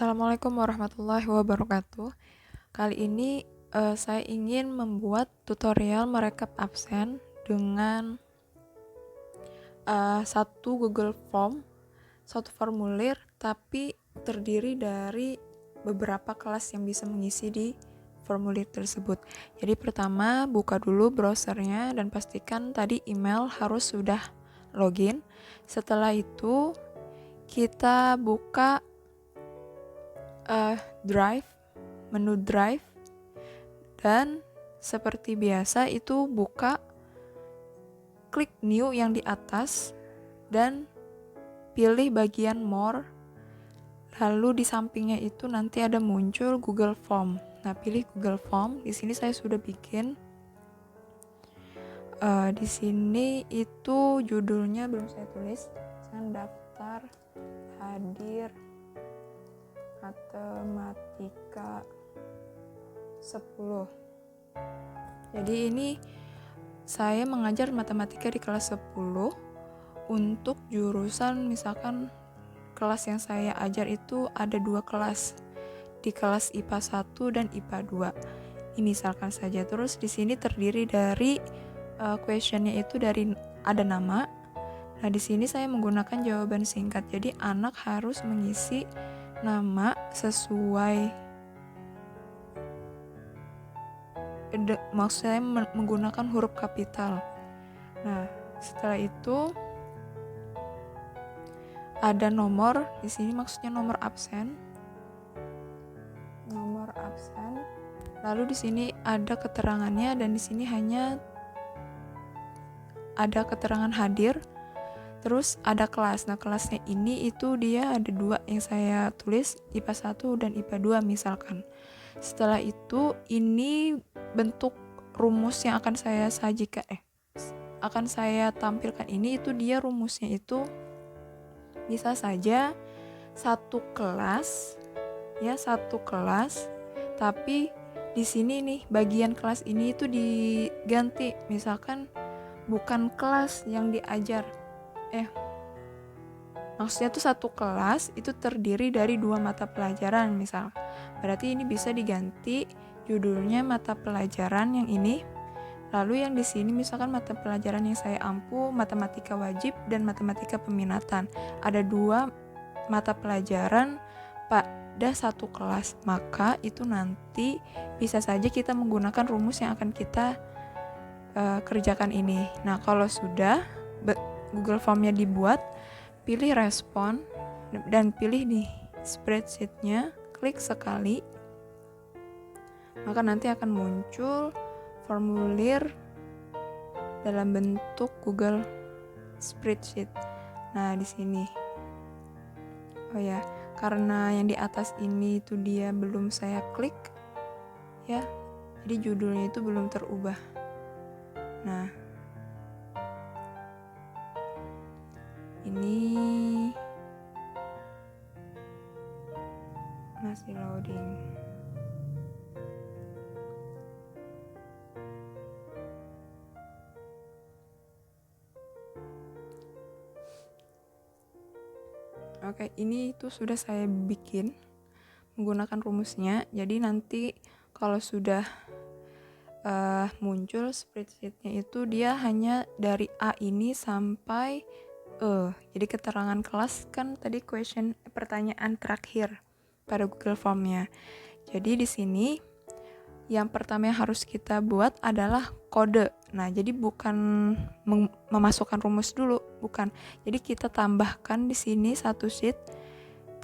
Assalamualaikum warahmatullahi wabarakatuh. Kali ini saya ingin membuat tutorial merekap absen dengan satu Google Form, satu formulir, tapi terdiri dari beberapa kelas yang bisa mengisi di formulir tersebut. Jadi pertama, buka dulu browsernya dan pastikan tadi email harus sudah login. Setelah itu, kita buka Drive, menu Drive, dan seperti biasa itu buka, klik New yang di atas dan pilih bagian More. Lalu di sampingnya itu nanti ada muncul Google Form. Nah, pilih Google Form. Di sini saya sudah bikin. Di sini itu judulnya belum saya tulis. Misalkan daftar hadir matematika 10. Jadi ini saya mengajar matematika di kelas 10 untuk jurusan, misalkan kelas yang saya ajar itu ada 2 kelas, di kelas IPA 1 dan IPA 2. Ini misalkan saja. Terus di sini terdiri dari questionnya itu dari ada nama. Nah, di sini saya menggunakan jawaban singkat. Jadi anak harus mengisi nama sesuai maksud saya menggunakan huruf kapital. Nah, setelah itu ada nomor, di sini maksudnya nomor absen. Nomor absen. Lalu di sini ada keterangannya dan di sini hanya ada keterangan hadir. Terus ada kelas. Nah, kelasnya ini itu dia ada 2 yang saya tulis, IPA 1 dan IPA 2 misalkan. Setelah itu ini bentuk rumus yang akan saya akan saya tampilkan ini itu dia rumusnya itu bisa saja satu kelas tapi di sini nih bagian kelas ini itu diganti, misalkan bukan kelas yang diajar maksudnya tuh satu kelas itu terdiri dari 2 mata pelajaran misal. Berarti ini bisa diganti judulnya mata pelajaran yang ini. Lalu yang di sini misalkan mata pelajaran yang saya ampu matematika wajib dan matematika peminatan. Ada 2 mata pelajaran pada satu kelas. Maka itu nanti bisa saja kita menggunakan rumus yang akan kita kerjakan ini. Nah, kalau sudah Google Form-nya dibuat, pilih respon dan pilih nih spreadsheet-nya, klik sekali, maka nanti akan muncul formulir dalam bentuk Google Spreadsheet. Nah, di sini. Oh ya, karena yang di atas ini itu dia belum saya klik ya. Jadi judulnya itu belum terubah. Nah, ini masih loading. Oke, ini itu sudah saya bikin menggunakan rumusnya. Jadi nanti kalau sudah muncul spreadsheet-nya itu dia hanya dari A ini sampai E. Jadi keterangan kelas kan tadi pertanyaan terakhir pada Google Form-nya. Jadi di sini yang pertama yang harus kita buat adalah kode. Nah, jadi bukan memasukkan rumus dulu, bukan. Jadi kita tambahkan di sini satu sheet,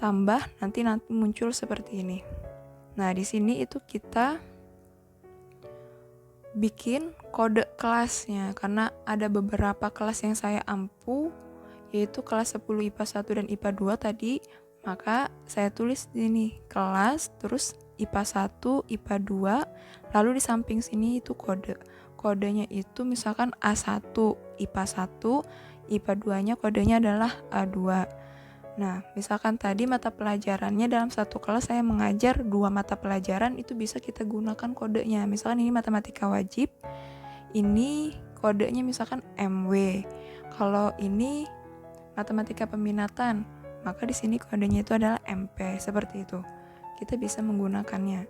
tambah nanti muncul seperti ini. Nah, di sini itu kita bikin kode kelasnya karena ada beberapa kelas yang saya ampu, yaitu kelas 10 IPA 1 dan IPA 2 tadi. Maka saya tulis di sini kelas, terus IPA 1, IPA 2, lalu di samping sini itu kode. Kodenya itu misalkan A1, IPA 1, IPA 2-nya kodenya adalah A2. Nah, misalkan tadi mata pelajarannya dalam satu kelas saya mengajar 2 mata pelajaran, itu bisa kita gunakan kodenya. Misalkan ini matematika wajib, ini kodenya misalkan MW. Kalau ini matematika peminatan, maka di sini kodenya itu adalah MP, seperti itu. Kita bisa menggunakannya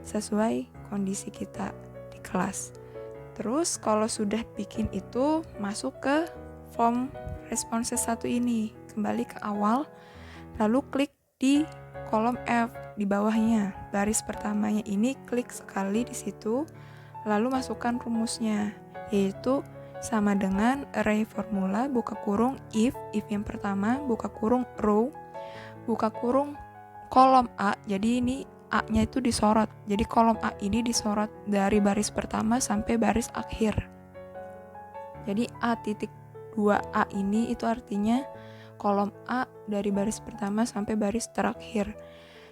sesuai kondisi kita di kelas. Terus kalau sudah bikin itu, masuk ke form responses 1 ini, kembali ke awal, lalu klik di kolom F di bawahnya, baris pertamanya ini klik sekali di situ, lalu masukkan rumusnya, yaitu sama dengan array formula buka kurung if yang pertama, buka kurung row, buka kurung kolom A, jadi ini A-nya itu disorot, jadi kolom A ini disorot dari baris pertama sampai baris akhir. Jadi A.2A ini itu artinya kolom A dari baris pertama sampai baris terakhir,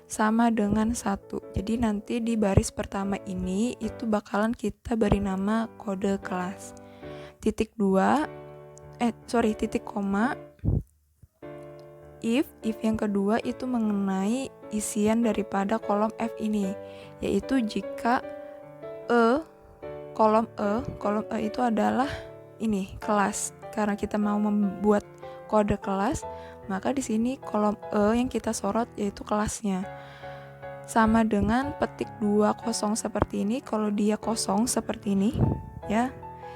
sama dengan 1. Jadi nanti di baris pertama ini itu bakalan kita beri nama kode kelas. Titik koma, if yang kedua itu mengenai isian daripada kolom F ini, yaitu jika kolom E itu adalah ini kelas. Karena kita mau membuat kode kelas, maka di sini kolom E yang kita sorot yaitu kelasnya. Sama dengan petik 2 kosong seperti ini, kalau dia kosong seperti ini, ya,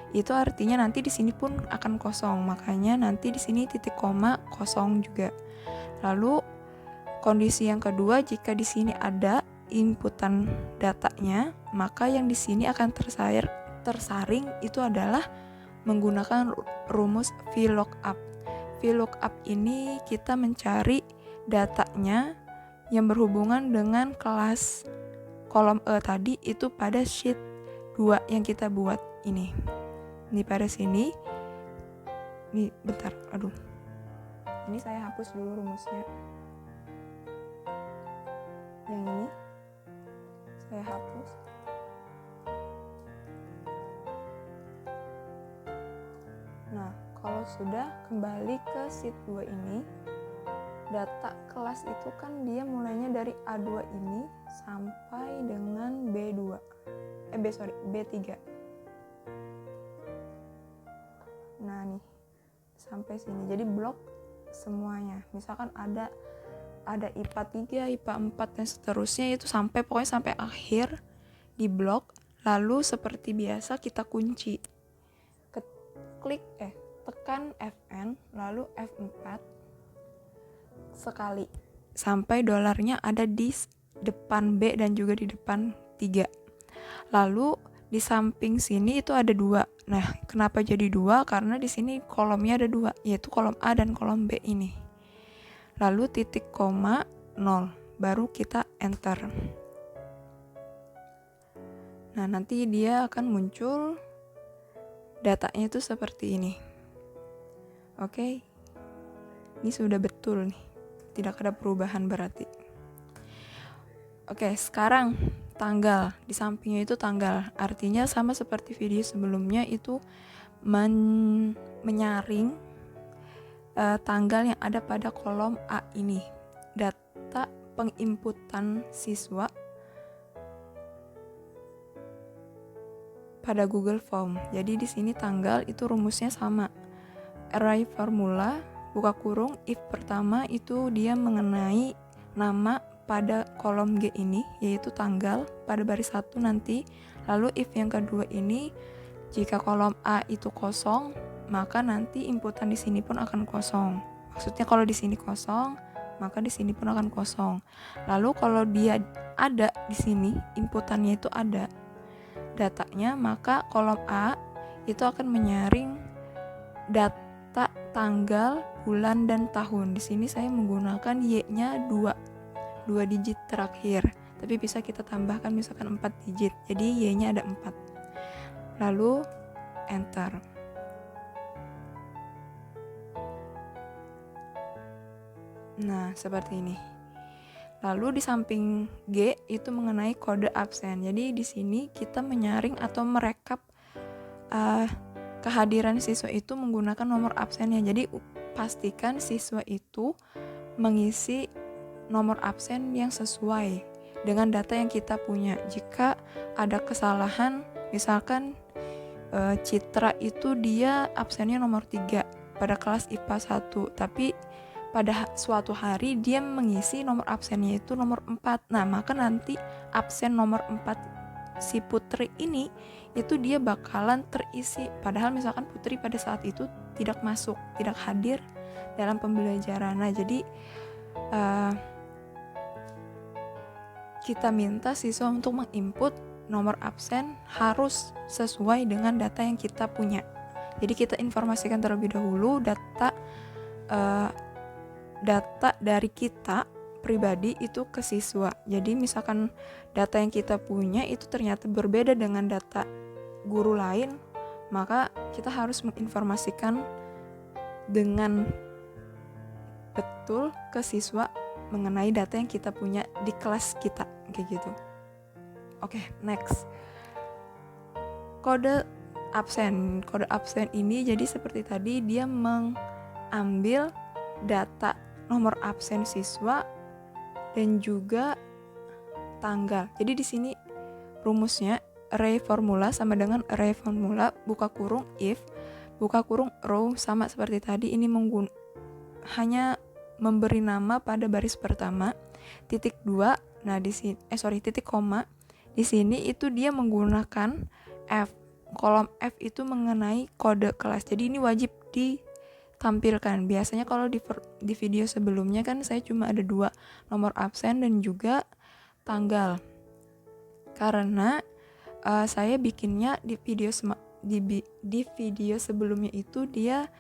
itu artinya nanti di sini pun akan kosong. Makanya nanti di sini titik koma kosong juga. Lalu kondisi yang kedua, jika di sini ada inputan datanya, maka yang di sini akan tersaring itu adalah menggunakan rumus VLOOKUP. VLOOKUP ini kita mencari datanya yang berhubungan dengan kelas kolom E tadi itu pada sheet 2 yang kita buat ini. Ini pada sini. Ini bentar, aduh. Ini saya hapus dulu rumusnya. Yang ini saya hapus. Nah, kalau sudah kembali ke sheet 2 ini, data kelas itu kan dia mulainya dari A2 ini sampai dengan B3. Nah, nih. Sampai sini. Jadi blok semuanya. Misalkan ada IPA 3, IPA 4 dan seterusnya, itu pokoknya sampai akhir di blok. Lalu seperti biasa kita kunci. Tekan Fn lalu F4 sekali sampai dolarnya ada di depan B dan juga di depan 3. Lalu di samping sini itu ada 2. Nah, kenapa jadi 2? Karena di sini kolomnya ada 2, yaitu kolom A dan kolom B ini. Lalu titik koma 0, baru kita enter. Nah, nanti dia akan muncul datanya itu seperti ini. Oke. Ini sudah betul nih. Tidak ada perubahan berarti. Oke, sekarang tanggal. Di sampingnya itu tanggal. Artinya sama seperti video sebelumnya itu menyaring tanggal yang ada pada kolom A ini. Data penginputan siswa pada Google Form. Jadi di sini tanggal itu rumusnya sama. Array formula buka kurung if pertama itu dia mengenai nama pada kolom G ini, yaitu tanggal pada baris 1 nanti. Lalu if yang kedua ini, jika kolom A itu kosong, maka nanti inputan di sini pun akan kosong. Maksudnya kalau di sini kosong, maka di sini pun akan kosong. Lalu kalau dia ada di sini, inputannya itu ada datanya, maka kolom A itu akan menyaring data tanggal, bulan, dan tahun. Di sini saya menggunakan Y-nya 2 digit terakhir, tapi bisa kita tambahkan misalkan 4 digit, jadi Y-nya ada 4. Lalu enter. Nah, seperti ini. Lalu di samping G itu mengenai kode absen. Jadi di sini kita menyaring atau merekap kehadiran siswa itu menggunakan nomor absennya. Jadi pastikan siswa itu mengisi nomor absen yang sesuai dengan data yang kita punya. Jika ada kesalahan, misalkan Citra itu dia absennya nomor 3 pada kelas IPA 1, tapi pada suatu hari dia mengisi nomor absennya itu nomor 4. Nah, maka nanti absen nomor 4 si Putri ini itu dia bakalan terisi. Padahal misalkan Putri pada saat itu tidak masuk, tidak hadir dalam pembelajaran. Nah, jadi kita minta siswa untuk menginput nomor absen harus sesuai dengan data yang kita punya. Jadi kita informasikan terlebih dahulu data dari kita pribadi itu ke siswa. Jadi misalkan data yang kita punya itu ternyata berbeda dengan data guru lain, maka kita harus menginformasikan dengan betul ke siswa mengenai data yang kita punya di kelas kita, kayak gitu. Oke, next. Kode absen ini jadi seperti tadi, dia mengambil data nomor absen siswa dan juga tanggal. Jadi di sini rumusnya array formula sama dengan array formula buka kurung if buka kurung row, sama seperti tadi. Ini hanya memberi nama pada baris pertama, titik 2. Nah, titik koma. Di sini itu dia menggunakan F. Kolom F itu mengenai kode kelas. Jadi ini wajib ditampilkan. Biasanya kalau di video sebelumnya kan saya cuma ada 2, nomor absen dan juga tanggal. Karena saya bikinnya di video sebelumnya itu dia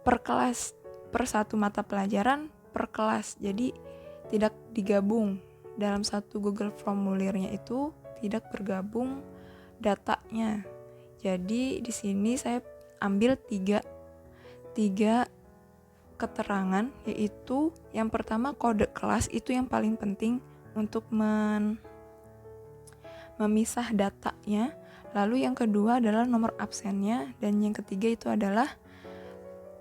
per kelas, per satu mata pelajaran per kelas. Jadi tidak digabung dalam satu Google formulirnya, itu tidak bergabung datanya. Jadi di sini saya ambil tiga keterangan, yaitu yang pertama kode kelas, itu yang paling penting untuk memisah datanya. Lalu yang kedua adalah nomor absennya, dan yang ketiga itu adalah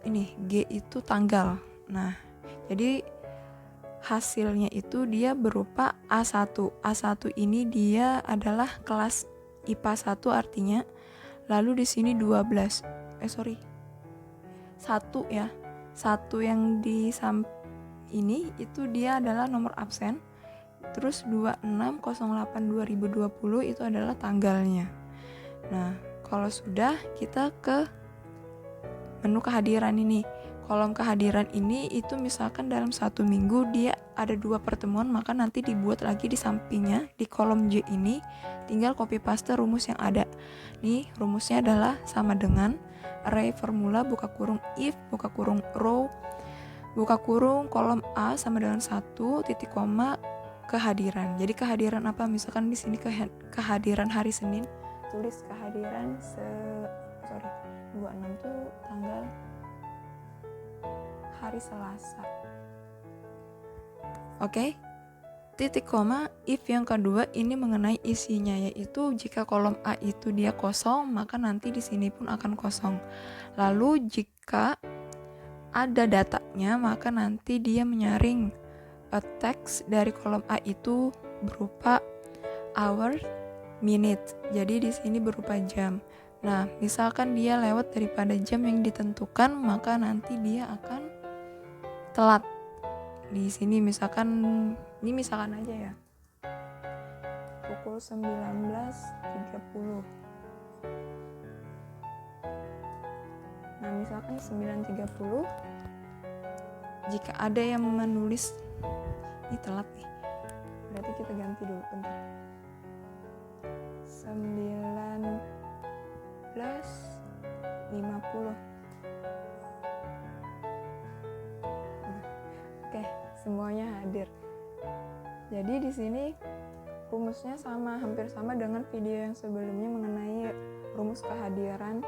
ini G itu tanggal. Nah, jadi hasilnya itu dia berupa A1. A1 ini dia adalah kelas IPA 1 artinya. Lalu di sini 1 ya. 1 yang di ini itu dia adalah nomor absen. Terus 26/08/2020 itu adalah tanggalnya. Nah, kalau sudah, kita ke menu kehadiran ini. Kolom kehadiran ini itu misalkan dalam 1 minggu dia ada 2 pertemuan, maka nanti dibuat lagi di sampingnya, di kolom J ini tinggal copy paste rumus yang ada. Nih, rumusnya adalah sama dengan array formula buka kurung if buka kurung row buka kurung kolom A sama dengan 1 titik koma kehadiran. Jadi kehadiran apa? Misalkan di sini kehadiran hari Senin, tulis kehadiran 26 tuh tanggal hari Selasa. Oke. Titik koma if yang kedua ini mengenai isinya, yaitu jika kolom A itu dia kosong, maka nanti di sini pun akan kosong. Lalu jika ada datanya, maka nanti dia menyaring teks dari kolom A itu berupa hour, minute. Jadi di sini berupa jam. Nah, misalkan dia lewat daripada jam yang ditentukan, maka nanti dia akan telat. Di sini misalkan aja ya, pukul 19.30. Nah, misalkan 9.30, jika ada yang menulis ini telat nih, berarti kita ganti dulu bentar. 19.50. Oke, semuanya hadir. Jadi di sini rumusnya hampir sama dengan video yang sebelumnya mengenai rumus kehadiran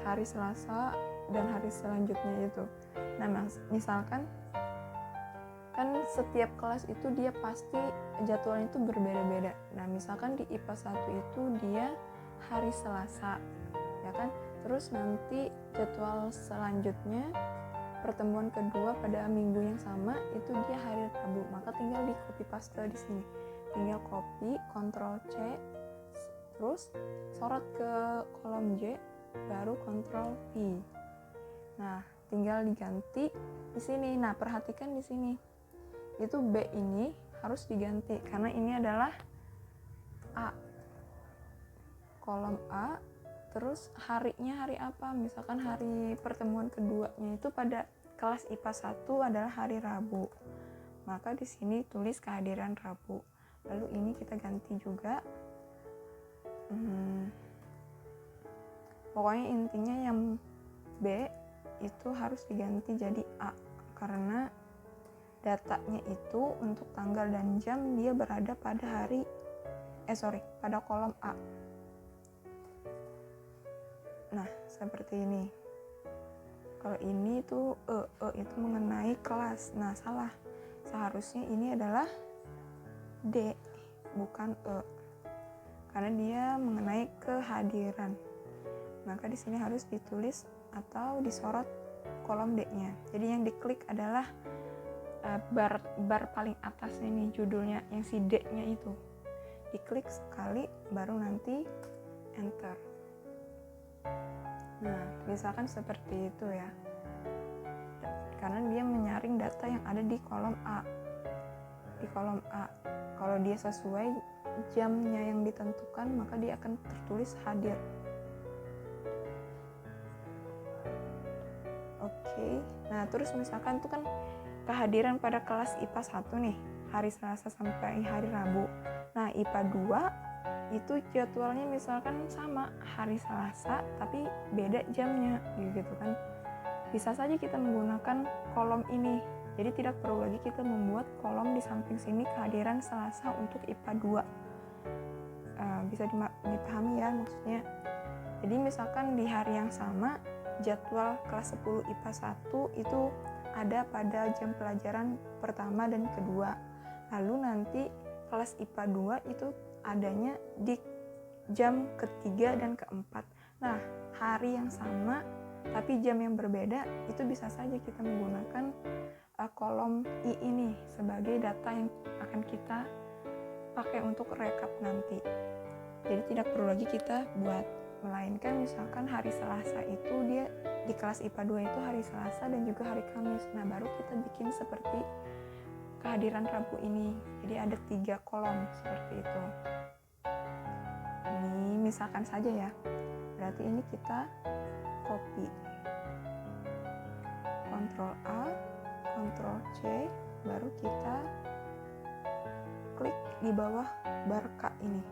hari Selasa dan hari selanjutnya itu. Nah, misalkan kan setiap kelas itu dia pasti jadwalnya itu berbeda-beda. Nah, misalkan di IPA 1 itu dia hari Selasa, ya kan? Terus nanti jadwal selanjutnya pertemuan kedua pada minggu yang sama itu dia hari Rabu, maka tinggal di copy paste di sini. Tinggal copy, Ctrl C, terus sorot ke kolom J, baru Ctrl V. Nah, tinggal diganti di sini. Nah, perhatikan di sini. Itu B ini harus diganti karena ini adalah A. Kolom A, terus harinya hari apa? Misalkan hari pertemuan keduanya itu pada kelas IPA 1 adalah hari Rabu. Maka di sini tulis kehadiran Rabu. Lalu ini kita ganti juga. Pokoknya intinya yang B itu harus diganti jadi A karena datanya itu untuk tanggal dan jam dia berada pada pada kolom A. Nah, seperti ini. Kalau ini tuh E itu mengenai kelas. Nah, salah. Seharusnya ini adalah D, bukan E. Karena dia mengenai kehadiran. Maka di sini harus ditulis atau disorot kolom D-nya. Jadi yang diklik adalah bar paling atasnya nih, judulnya yang si D-nya itu. Diklik sekali baru nanti enter. Nah, misalkan seperti itu ya. Karena dia menyaring data yang ada di kolom A. Di kolom A, kalau dia sesuai jamnya yang ditentukan, maka dia akan tertulis hadir. Oke. Nah, terus misalkan itu kan kehadiran pada kelas IPA 1 nih, hari Selasa sampai hari Rabu. Nah, IPA 2 itu jadwalnya misalkan sama hari Selasa tapi beda jamnya gitu kan. Bisa saja kita menggunakan kolom ini. Jadi tidak perlu lagi kita membuat kolom di samping sini kehadiran Selasa untuk IPA 2. Bisa dipahami ya maksudnya. Jadi misalkan di hari yang sama jadwal kelas 10 IPA 1 itu ada pada jam pelajaran pertama dan kedua. Lalu nanti kelas IPA 2 itu adanya di jam ketiga dan keempat. Nah, hari yang sama tapi jam yang berbeda itu bisa saja kita menggunakan kolom I ini sebagai data yang akan kita pakai untuk rekap nanti. Jadi tidak perlu lagi kita buat, melainkan misalkan hari Selasa itu dia di kelas IPA 2 itu hari Selasa dan juga hari Kamis. Nah, baru kita bikin seperti kehadiran Rabu ini. Jadi ada 3 kolom seperti itu. Ini misalkan saja ya. Berarti ini kita copy. Ctrl A, Ctrl C, baru kita klik di bawah bar K ini.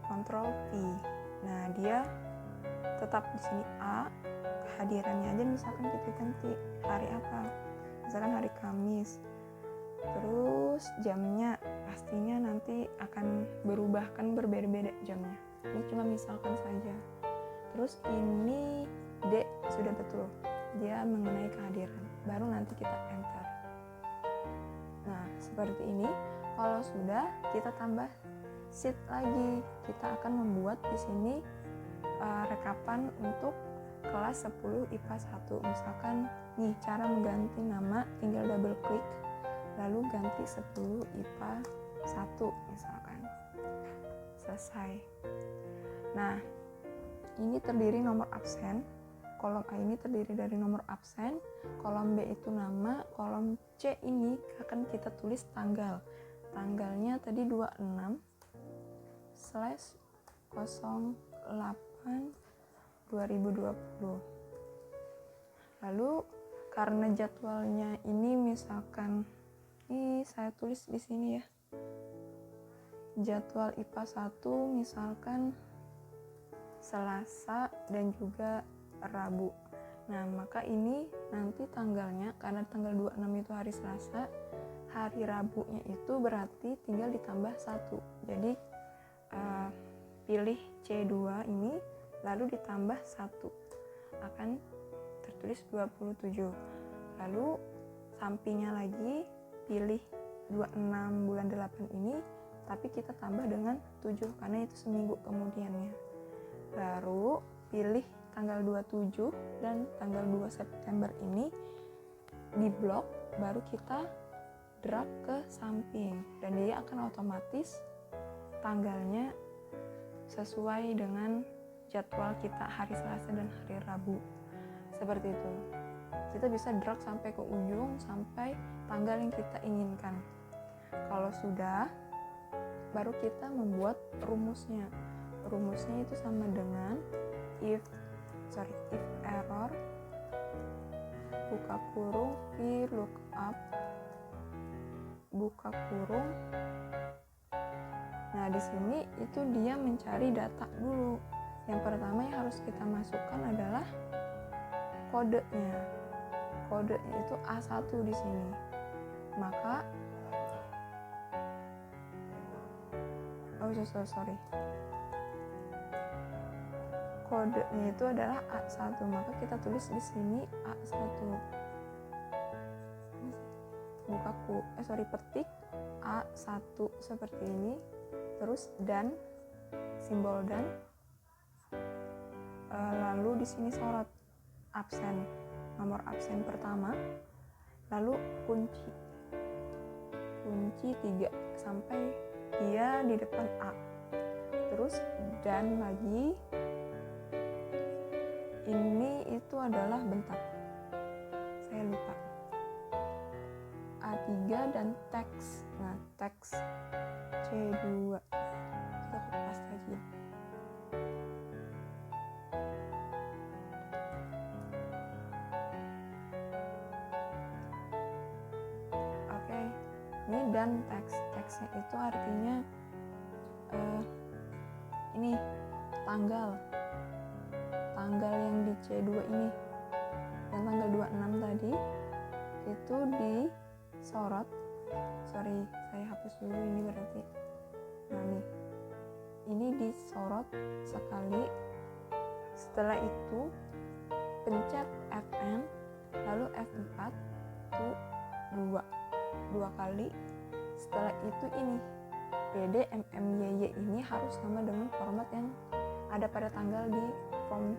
Ctrl V. Nah, dia tetap di sini A, kehadirannya aja misalkan kita ganti hari apa. Misalkan hari Kamis. Terus jamnya pastinya nanti akan berubah, kan berbeda-beda jamnya. Ini cuma misalkan saja. Terus ini D sudah betul. Dia mengenai kehadiran. Baru nanti kita enter. Nah, seperti ini. Kalau sudah, kita tambah sheet lagi. Kita akan membuat di sini rekapan untuk kelas 10 IPA 1. Misalkan nih cara mengganti nama, tinggal double klik lalu ganti 10 IPA 1 misalkan. Selesai. Nah, ini terdiri nomor absen. Kolom A ini terdiri dari nomor absen, kolom B itu nama, kolom C ini akan kita tulis tanggal. Tanggalnya tadi 26/08/2020. Lalu karena jadwalnya ini misalkan ini saya tulis di sini ya. Jadwal IPA 1 misalkan Selasa dan juga Rabu. Nah, maka ini nanti tanggalnya, karena tanggal 26 itu hari Selasa, hari Rabunya itu berarti tinggal ditambah 1. Jadi pilih C2 ini lalu ditambah 1 akan tertulis 27. Lalu sampingnya lagi pilih 26 bulan 8 ini tapi kita tambah dengan 7 karena itu seminggu kemudiannya. Baru pilih tanggal 27 dan tanggal 2 September ini di blok, baru kita drag ke samping dan dia akan otomatis tanggalnya sesuai dengan jadwal kita hari Selasa dan hari Rabu. Seperti itu. Kita bisa drag sampai ke ujung, sampai tanggal yang kita inginkan. Kalau sudah, baru kita membuat rumusnya. Rumusnya itu sama dengan if error buka kurung VLOOKUP buka kurung. Nah, di sini itu dia mencari data dulu. Yang pertama yang harus kita masukkan adalah kodenya. Kodenya itu A1 di sini. Maka sorry. Kodenya itu adalah A1, maka kita tulis di sini A1. Petik A1 seperti ini, terus dan simbol dan, lalu di sini sorot absen, nomor absen pertama, lalu kunci 3 sampai dia di depan A, terus dan lagi ini itu adalah bentar, saya lupa, A3 dan teks. Nah, teks C2 kita kupas lagi. Oke, ini dan teksnya itu artinya ini tanggal yang di C2 ini, yang tanggal 26 tadi itu disorot. Sorry, saya hapus dulu ini berarti. Nah nih, ini disorot sekali. Setelah itu pencet Fn, lalu F4 itu dua kali. Setelah itu ini DDMMYY ini harus sama dengan format yang ada pada tanggal di form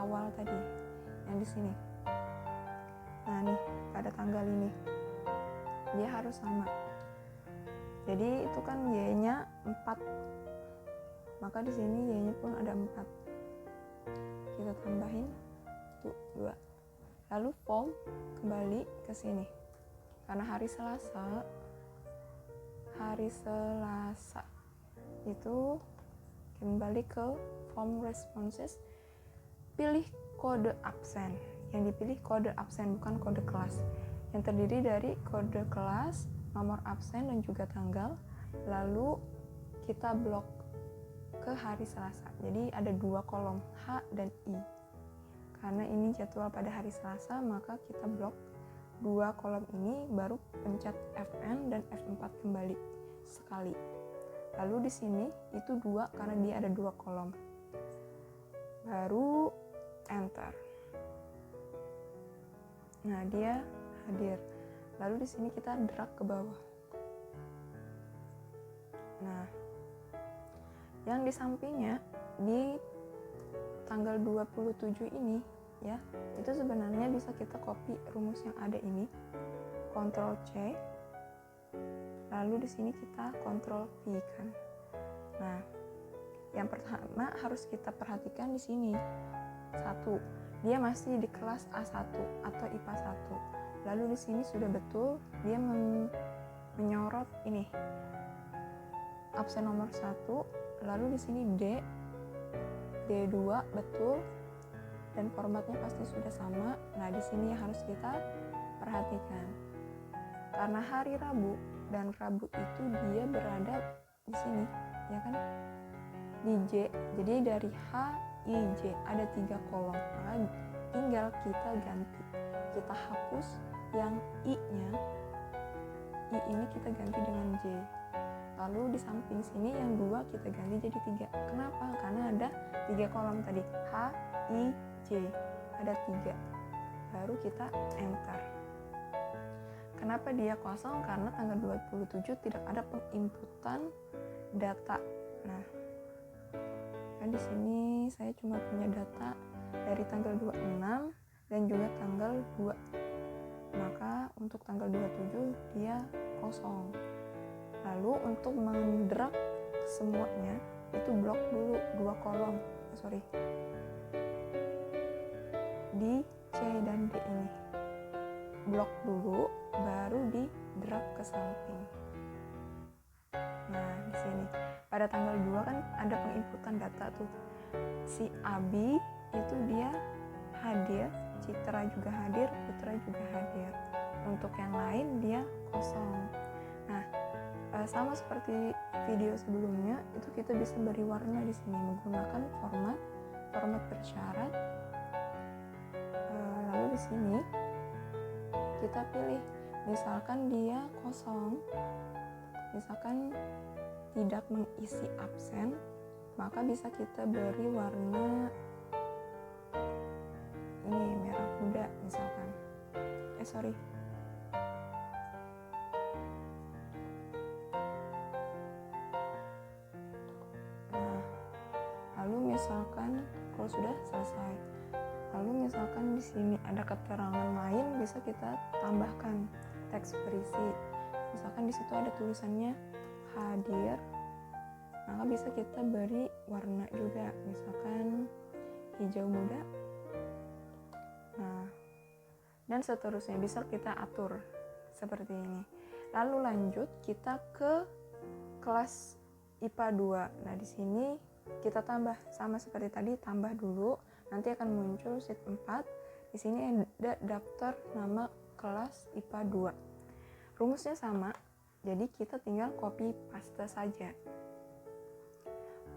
awal tadi, yang di sini. Nah nih, pada tanggal ini dia harus sama. Jadi itu kan Y-nya 4, maka di sini Y-nya pun ada 4. Kita tambahin 2. Lalu form kembali ke sini. Karena hari Selasa itu kembali ke form responses, pilih kode absen. Yang dipilih kode absen, bukan kode kelas, yang terdiri dari kode kelas, nomor absen, dan juga tanggal. Lalu kita blok ke hari Selasa. Jadi ada 2 kolom, H dan I. Karena ini jadwal pada hari Selasa, maka kita blok 2 kolom ini, baru pencet Fn dan F4 kembali sekali. Lalu di sini itu 2 karena dia ada 2 kolom. Baru enter. Nah, dia hadir. Lalu di sini kita drag ke bawah. Nah, yang di sampingnya di tanggal 27 ini ya, itu sebenarnya bisa kita copy rumus yang ada ini, Ctrl C, lalu di sini kita Ctrl V kan. Nah, yang pertama harus kita perhatikan di sini, 1, dia masih di kelas A1 atau IPA 1. Lalu di sini sudah betul dia menyorot ini absen nomor 1, lalu di sini D2 betul, dan formatnya pasti sudah sama. Nah, di sini harus kita perhatikan. Karena hari Rabu dan Rabu itu dia berada di sini, ya kan? Di J. Jadi dari H, I, J ada 3 kolom. Maka tinggal kita ganti. Kita hapus yang I-nya. I ini kita ganti dengan J. Lalu di samping sini yang 2 kita ganti jadi 3. Kenapa? Karena ada 3 kolom tadi. H, I, J. Ada 3. Baru kita enter. Kenapa dia kosong? Karena tanggal 27 tidak ada penginputan data. Nah, kan di sini saya cuma punya data dari tanggal 26 dan juga tanggal 2. Maka untuk tanggal 27 dia kosong. Lalu untuk mendrag semuanya itu blok dulu 2 kolom. Di C dan D ini. Blok dulu, baru di drag ke samping. Nah, di sini pada tanggal 2 kan ada penginputan data tuh. Si Abi itu dia hadir, Citra juga hadir, Putra juga hadir. Untuk yang lain dia kosong. Nah, sama seperti video sebelumnya, itu kita bisa beri warna di sini menggunakan format bersyarat. Lalu di sini kita pilih, misalkan dia kosong, misalkan tidak mengisi absen, maka bisa kita beri warna ini merah muda misalkan. Nah, lalu misalkan kalau sudah selesai, lalu misalkan di sini ada keterangan lain, bisa kita tambahkan teks berisi. Misalkan di situ ada tulisannya hadir, maka bisa kita beri warna juga, misalkan hijau muda. Nah, dan seterusnya bisa kita atur seperti ini. Lalu lanjut kita ke kelas IPA 2. Nah, di sini kita tambah sama seperti tadi, tambah dulu, nanti akan muncul sheet 4. Di sini ada daftar nama kelas IPA 2. Rumusnya sama, jadi kita tinggal copy paste saja.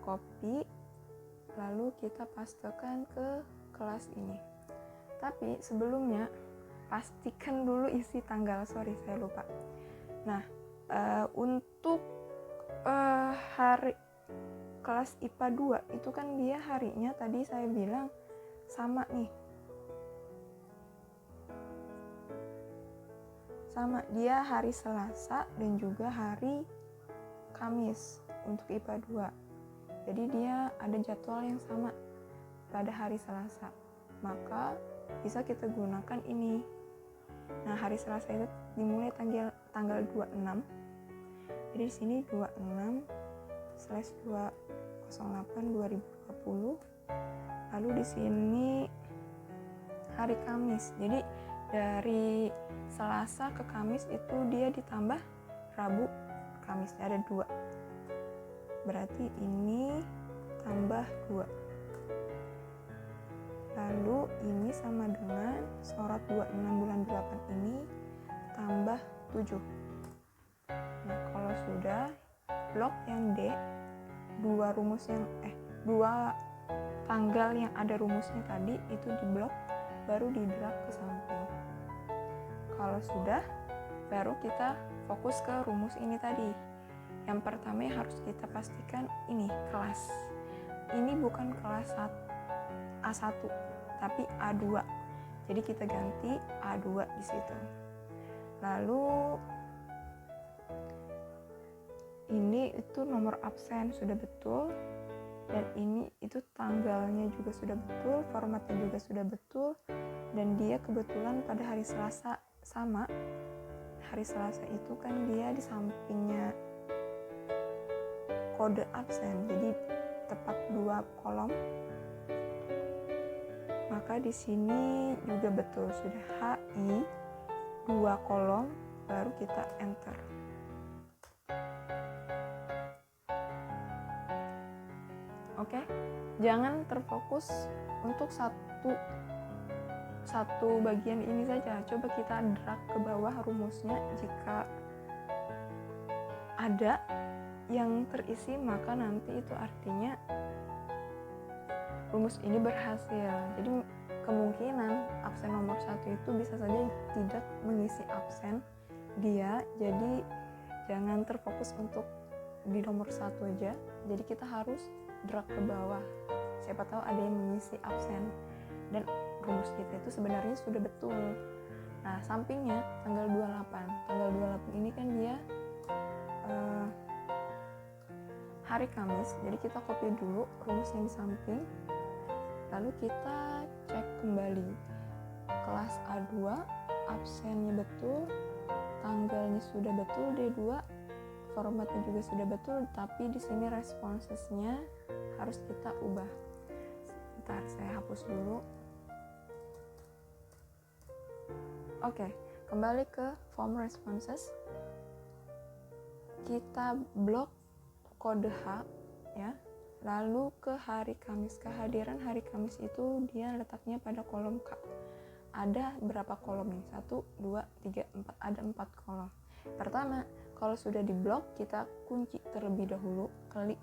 Copy, lalu kita pastekan ke kelas ini. Tapi sebelumnya pastikan dulu isi tanggal, saya lupa. Nah, untuk hari kelas IPA 2 itu kan dia harinya tadi saya bilang sama nih. Sama, dia hari Selasa dan juga hari Kamis untuk IPA 2. Jadi dia ada jadwal yang sama pada hari Selasa. Maka bisa kita gunakan ini. Nah, hari Selasa itu dimulai tanggal 26. Jadi di sini 26/2/2020. Lalu di sini hari Kamis. Jadi dari Selasa ke Kamis itu dia ditambah Rabu, Kamis, ada 2. Berarti ini tambah 2. Lalu ini sama dengan sorot 26/8 ini tambah 7. Nah, kalau sudah, blok yang D, 2 tanggal yang ada rumusnya tadi itu diblok, baru di drag ke samping. Kalau sudah, baru kita fokus ke rumus ini tadi. Yang pertama yang harus kita pastikan ini kelas. Ini bukan kelas A1, tapi A2. Jadi kita ganti A2 di situ. Lalu ini itu nomor absen sudah betul, dan ini itu tanggalnya juga sudah betul, formatnya juga sudah betul, dan dia kebetulan pada hari Selasa sama. Hari Selasa itu kan dia di sampingnya kode absen, jadi tepat 2 kolom. Maka di sini juga betul, sudah HI 2 kolom, baru kita enter. Oke, jangan terfokus untuk satu bagian ini saja. Coba kita drag ke bawah rumusnya. Jika ada yang terisi, maka nanti itu artinya rumus ini berhasil. Jadi kemungkinan absen nomor 1 itu bisa saja tidak mengisi absen dia. Jadi jangan terfokus untuk di nomor 1 aja. Jadi kita harus drag ke bawah, siapa tahu ada yang mengisi absen, dan rumus kita itu sebenarnya sudah betul. Nah, sampingnya tanggal 28 ini kan dia hari Kamis, jadi kita copy dulu rumus yang di samping, lalu kita cek kembali kelas A2, absennya betul, tanggalnya sudah betul, D2 formatnya juga sudah betul, tapi di sini responsesnya harus kita ubah. Bentar, saya hapus dulu. Oke, kembali ke form responses. Kita blok kode H ya. Lalu ke hari Kamis. Kehadiran hari Kamis itu dia letaknya pada kolom K. Ada berapa kolom nih? 1, 2, 3, 4. Ada 4 kolom. Pertama, kalau sudah diblok, kita kunci terlebih dahulu, klik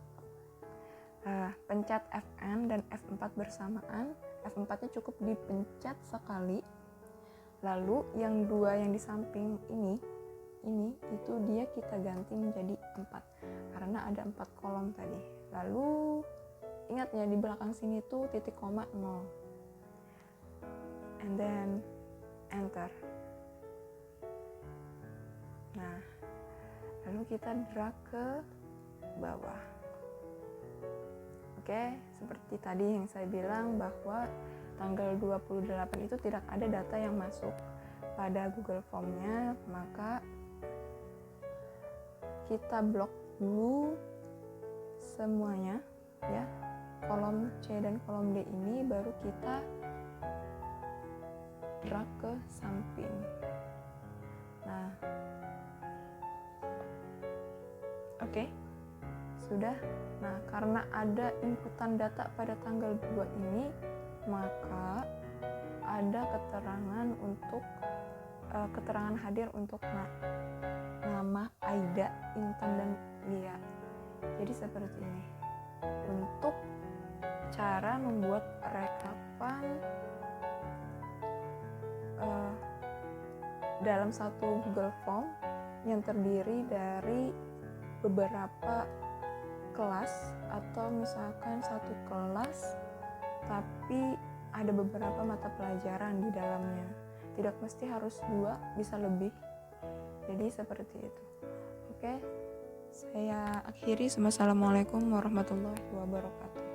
pencet Fn dan F4 bersamaan. F4-nya cukup dipencet sekali. Lalu yang dua yang di samping ini itu dia kita ganti menjadi 4 karena ada 4 kolom tadi. Lalu ingat ya, di belakang sini tuh titik koma 0. And then enter. Nah, lalu kita drag ke bawah. Oke, seperti tadi yang saya bilang bahwa tanggal 28 itu tidak ada data yang masuk pada Google Form-nya, maka kita blok dulu semuanya ya. Kolom C dan kolom D ini baru kita drag ke samping. Nah, oke. Sudah. Nah, karena ada inputan data pada tanggal 2 ini, maka ada keterangan hadir untuk nama Aida, Intan, dan Lia. Jadi seperti ini. Untuk cara membuat rekapan dalam satu Google Form yang terdiri dari beberapa kelas, atau misalkan satu kelas tapi ada beberapa mata pelajaran di dalamnya. Tidak mesti harus 2, bisa lebih. Jadi seperti itu. Oke, saya akhiri. Wassalamualaikum warahmatullahi wabarakatuh.